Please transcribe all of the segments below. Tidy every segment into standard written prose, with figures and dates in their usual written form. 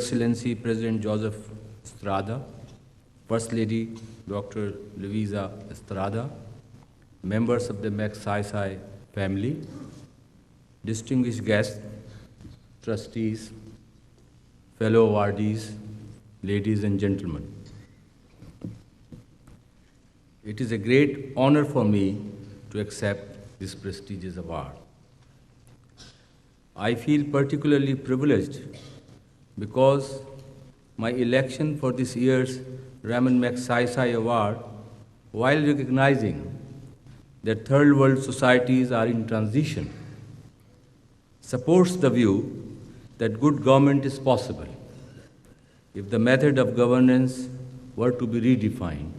Excellency President Joseph Estrada, First Lady Dr. Luisa Estrada, members of the Magsaysay family, distinguished guests, trustees, fellow awardees, ladies and gentlemen. It is a great honor for me to accept this prestigious award. I feel particularly privileged because my election for this year's Raman Magsaysay Award, while recognizing that third world societies are in transition, supports the view that good government is possible if the method of governance were to be redefined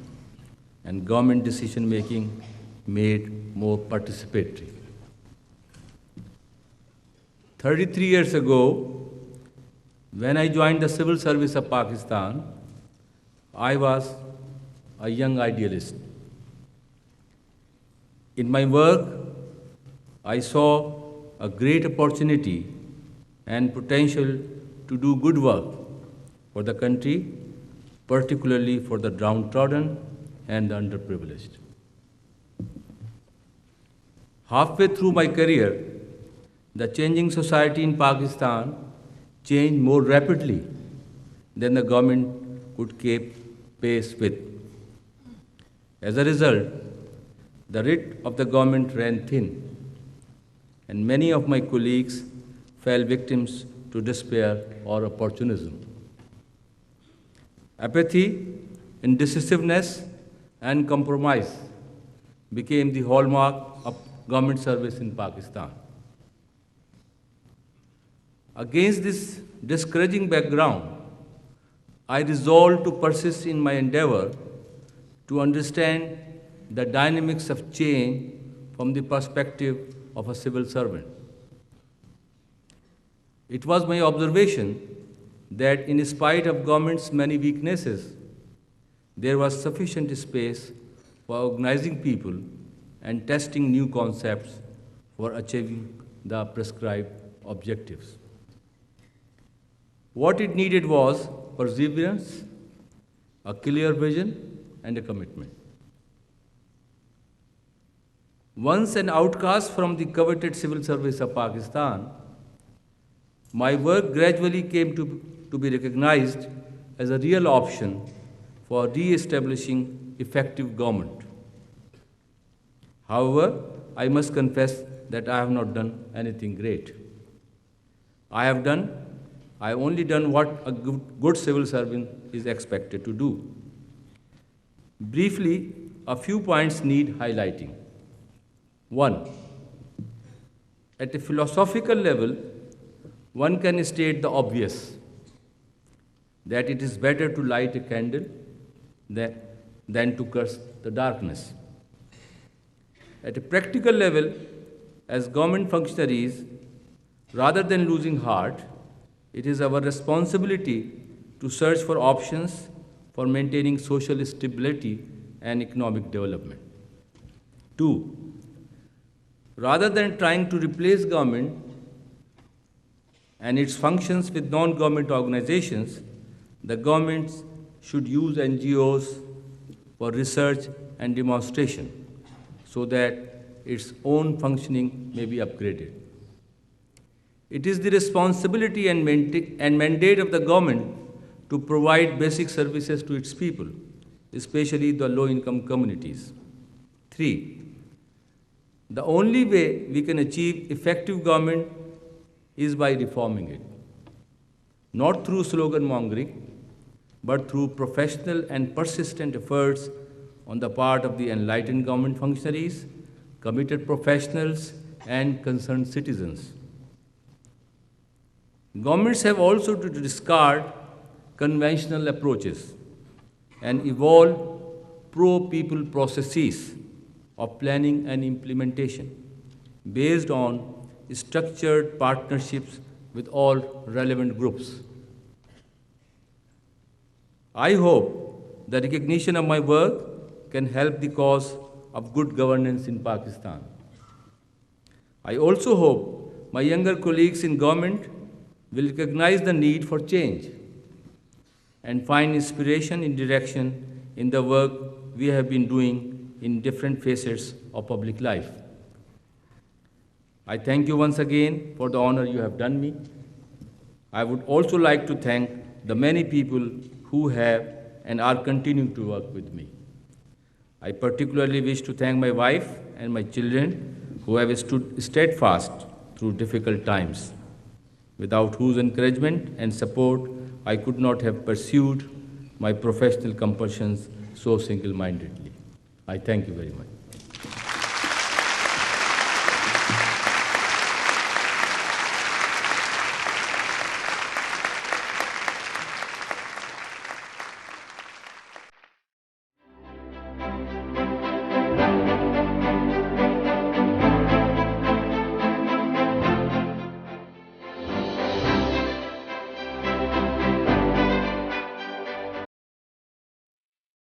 and government decision-making made more participatory. 33 years ago, when I joined the civil service of Pakistan, I was a young idealist. In my work, I saw a great opportunity and potential to do good work for the country, particularly for the downtrodden and the underprivileged. Halfway through my career, the changing society in Pakistan changed more rapidly than the government could keep pace with. As a result, the writ of the government ran thin, and many of my colleagues fell victims to despair or opportunism. Apathy, indecisiveness, and compromise became the hallmark of government service in Pakistan. Against this discouraging background, I resolved to persist in my endeavor to understand the dynamics of change from the perspective of a civil servant. It was my observation that in spite of government's many weaknesses, there was sufficient space for organizing people and testing new concepts for achieving the prescribed objectives. What it needed was perseverance, a clear vision, and a commitment. Once an outcast from the coveted civil service of Pakistan, my work gradually came to be recognized as a real option for re-establishing effective government. However, I must confess that I have not done anything great. I have only done what a good civil servant is expected to do. Briefly, a few points need highlighting. 1. At a philosophical level, one can state the obvious, that it is better to light a candle than to curse the darkness. At a practical level, as government functionaries, rather than losing heart, it is our responsibility to search for options for maintaining social stability and economic development. 2. Rather than trying to replace government and its functions with non-government organizations, the governments should use NGOs for research and demonstration so that its own functioning may be upgraded. It is the responsibility and mandate of the government to provide basic services to its people, especially the low-income communities. 3. The only way we can achieve effective government is by reforming it, not through slogan mongering, but through professional and persistent efforts on the part of the enlightened government functionaries, committed professionals, and concerned citizens. Governments have also to discard conventional approaches and evolve pro-people processes of planning and implementation based on structured partnerships with all relevant groups. I hope the recognition of my work can help the cause of good governance in Pakistan. I also hope my younger colleagues in government will recognize the need for change and find inspiration and direction in the work we have been doing in different facets of public life. I thank you once again for the honor you have done me. I would also like to thank the many people who have and are continuing to work with me. I particularly wish to thank my wife and my children who have stood steadfast through difficult times, without whose encouragement and support I could not have pursued my professional compulsions so single-mindedly. I thank you very much.